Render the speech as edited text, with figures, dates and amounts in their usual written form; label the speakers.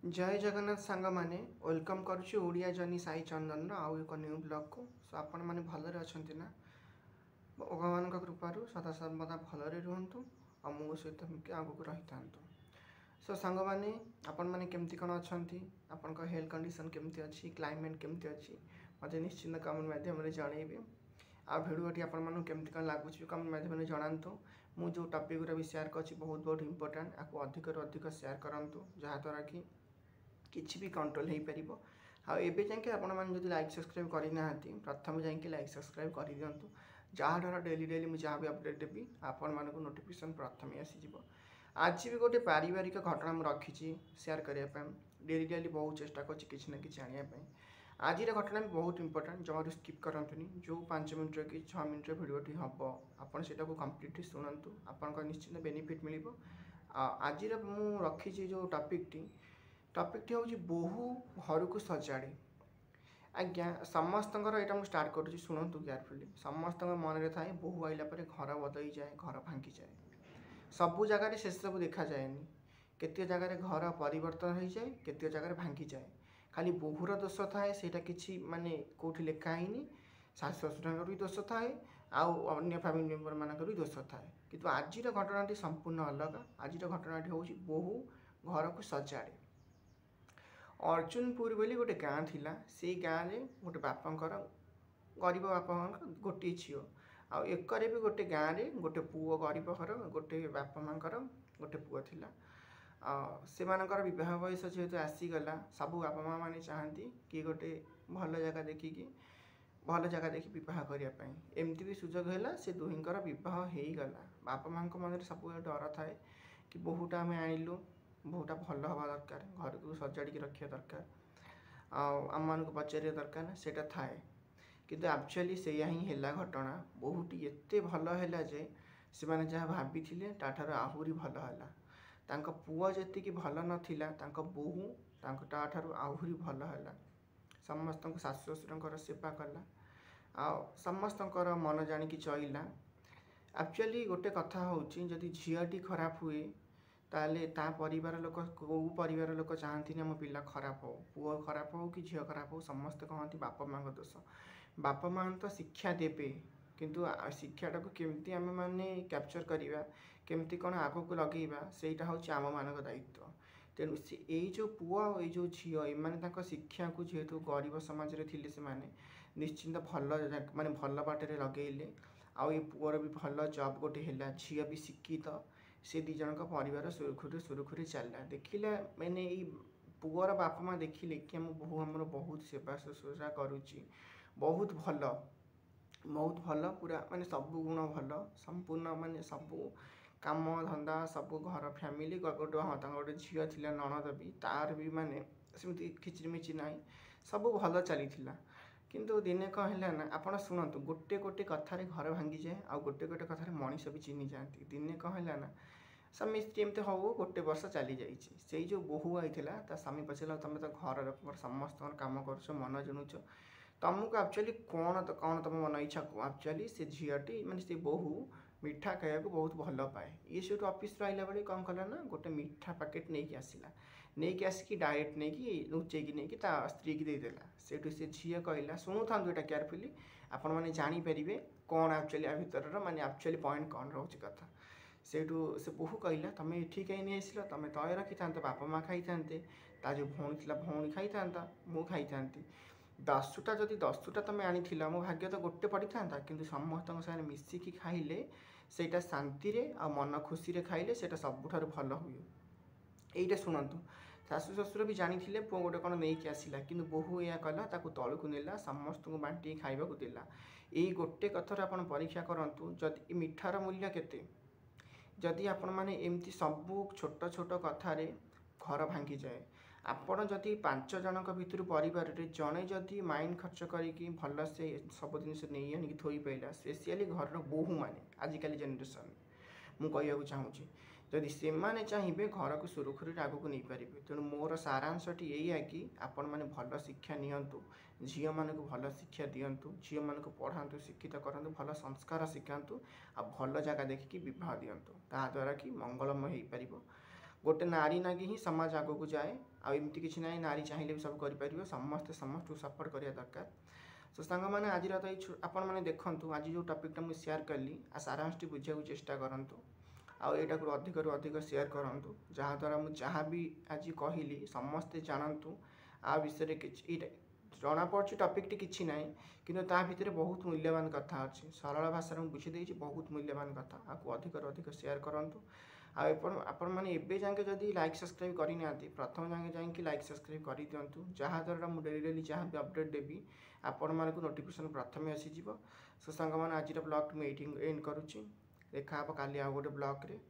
Speaker 1: जय जगन्नाथ सांग मैंने वेलकम करुच्ची ओडिया जर्नी साई चंदन आउ एक न्यू ब्लॉग को सो आपण मैंने भलरे अच्छा ना भगवान कृपार सदा सर्वदा भलरे रुहतु आ मो सहित आगक रही था। सो सांग मैंने आपण मैंने केमती कौन अच्छा आपण हेल्थ कंडीशन केमती अच्छी क्लाइमेट केमती अच्छी मत निश्चिंत कमेंट मध्यम जनइबे आ भिडियोटी आपको केमती कौन लगुच कमेंट मध्यम जानतु मु जो टॉपिक गुरा भी शेयर कर बहुत बहुत इंपोर्टेंट आपको अधिक अधिक शेयर करूँ जहाँद्वारा कि किसी भी कंट्रोल हो पार आबे जाए आपण मैंने लाइक सब्सक्राइब करना प्रथम जाकि लाइक सब्सक्राइब कर दिंतु जहाँद्वारा डेली डेली मुझे जहाँ भी अपडेट देवी आपण मानक नोटिफिकेशन प्रथम आसीज। आज भी गोटे पारिवारिक घटना मुझे रखी सेयार करने डेली डेली बहुत चेष्टा कर जानापी आज घटना भी बहुत इंपोर्टेंट जमार स्किप करतुनि जो 5 मिनट कि 6 मिनट भिडियोटी हम आपड़ से कम्प्लीटली शुणु आप निश्चिंत बेनिफिट मिल। आज मु रखी जो टॉपिकटी हूँ बोहू घर को सजाड़े आज्ञा समस्त यहाँ स्टार्ट करुँच शुणु केयरफुली समस्त मन में थाए बोहू आइला घर बदली जाए घर भांगी जाए सबू जगार से सब देखा जाएनि केत जगार घर परिवर्तन हो जाए केत जगार भांगी जाए खाली बोहूर दोष थाए से किसी माने कौटी लिखाहीनि शाशु शशुर भी दोष थाए अन्य फैमिली मेम्बर मानक भी दोष थाए किंतु आज घटना संपूर्ण अलग। आज घटना हूँ बोहू घर को सजाड़े अर्जुनपुर बोली गोटे गाँ थिला से गाँव में गोटे बापांकर गरीब बापा गोटे झील आकर भी गोटे गाँव में गोटे पुओ गरीब घर गोटे बापा माँकर गोटे पुओ थिला से मानकर विवाह बयस जेहेतु आसीगला सबू बापा माँ मैंने चाहती कि गोटे भल जगह देखिकी भल जगह देखी बह करने एमती भी सुजोग है से दुहींकर बह होगला बापा माँ मन सब डर थाए कि बोहूटा आम आणिलु बोहूटा भल हवा दरकार घर को सजाड़ी रखा दरकार आम मान पचार दरकार सेटा थाए किंतु एक्चुअली से ही है घटना बोहूटी एत भल है जे से मैंने जहाँ भाभी ताठार आहरी भल है तांको पुआ जी भल नाला बोहू ताठार आहरी भल है समस्त शाशु शशुर सेवा कला आ समस्त मन जाणिकी चलला। एक्चुअली गोटे कथा हूँ जदि झीटी खराब हुए ताले ता परिवार लोक कौ परिवार लोक चाहती आम पिला खराब हो पुओ खराब हो कि झील खराब हो समस्ते कहती बापा माँ दोष बापा माँ तो शिक्षा देवे किंतु शिक्षाटा को केमती आम मैंने कैप्चर करवा केमती कौन आग को लगेगा सेटा हूँ आम मान दायित्व तेणु से यही जो पुओ ये जो झील एम शिक्षा को जेहेतु गरीब समाज रे थिले से माने निश्चिंत भल माने भल बाटे लगेले आउ ये पुअर भी भल जॉब गोटे है झील भी शिक्षित से दी जन परिवार सुरखुरी चलला देखिला मैंने पुअर बापा माँ देखिले कि आम बोहू आमर बहुत सेवा शुश्रूषा करुच्ची बहुत भल पूरा माने सब गुण भल संपूर्ण माने सबू काम धंदा सब घर फैमिली गोटे हाँ गोटे झील थी नणद भी तार भी माने सेमती खिचड़िमिचि ना सब भल चली किंतु दिने कौन है ना आप शुणु गोटे गोटे कथार घर भांगी जाए आ गोटे गोटे कथार मनीष भी चिन्ह जाती दिने कौन है ना स्वामी स्त्री एमती हो गोटे वर्ष चली जाइए जो बोहू आई ता स्वामी पचारा तुम तो घर समस्त कम कर मन जिणुच तुमको एक्चुअली कौन तुम मन इच्छा एक्चुअली से झीटी मानते से बोहू मिठा खाया बहुत भल पाए ये से ऑफिस आइला बेले कौन कला ना गोटे मिठा पैकेट नहीं आसला नहीं आसिक डायरेक्ट नहीं लुचेक नहीं स्त्री की देदेला से झील कहला शुणु था यहाँ केयरफुली आपण मैंने जानीपर कौन एक्चुअली आ भर माने एक्चुअली पॉइंट कौन रोचे कथा से बोहू कहला तुम ये कहीं नहीं आसल तुम तय रखी था बापा माँ खाई था जो भौणी थी भौणी खाई था मु खाई था 10टा जदि 10टा तुम आनी मो भाग्य तो गोटे पड़ी था कि समस्त साथ मिसिकी खाइले सेटा शांति रे आ मन खुशी रे खाइले सेटा सबुठार भल हुए यहीटा शुणु शाशु शशुर भी जानी पुओ गोटे कौन नहीं आसला कि बोहू या कला तलू को नेला समस्त को बांटी खाइबा देला यही गोटे कथर आप परीक्षा करूँ जदि मिठार मूल्य केते जदि आपण मैंने एमती सबू छोट छोट कथार घर भांगी जाए आपण जदि 5 जन भितर परिवार रे जड़े जदि माइंड खर्च करके भल से सब जिन नहीं आनिक थोई पाइला स्पेशली घर बोहू मैंने आजिकल जेनेरेशन मु कहूँ चाहूँगी जदि से माने चाहिए घर को सुरखुरी आग को नहीं पारे तेणु मोर सारांशटी यही है कि आपण मैंने भल शिक्षा नियंतु झील मान को भल शिक्षा दिंतु झील मान को पढ़ातु शिक्षित करूँ भल संस्कार शिखातु आ भल जगह देखिकी बह दिंतु ताद्वारा कि मंगलमय हो पार गोटे नारी नागी ही समाज आगक जाए आमती किसी ना नारी चाहिए भी सब कर समस्ते समस्त सपोर्ट करवा दरकार। तो सांग मैंने आज तो आपण मैंने देखूँ आज जो टॉपिकटा मुझे शेयर कली आ सारांशटी बुझा चेष्टा करूँ आईटा को अधिक रु अधिक शेयर करूँ जहाँद्वारा मुझे जहाँ भी आज कहली समस्ते जानतु आ विषय कि जना पड़ी टॉपिकटी किसी ना कि भितर बहुत मूल्यवान कथा अच्छी सरल भाषा में बुझी देती बहुत मूल्यवान कथा आपको अधिक रु अधिक शेयर करूँ आपण मैंने एवं जाके जब लाइक सब्सक्राइब करना प्रथम जाके जाकि लाइक सब्सक्राइब कर दिंतु जहाँद्वारा मुझे डेली डेली जहाँ भी अपडेट देवी आपण मानक नोटिफिकेशन प्रथम आसीज। सो सांग मैंने आज ब्लॉग मुझे एंड करुच्ची देखा काली आ गोटे ब्लॉग रे।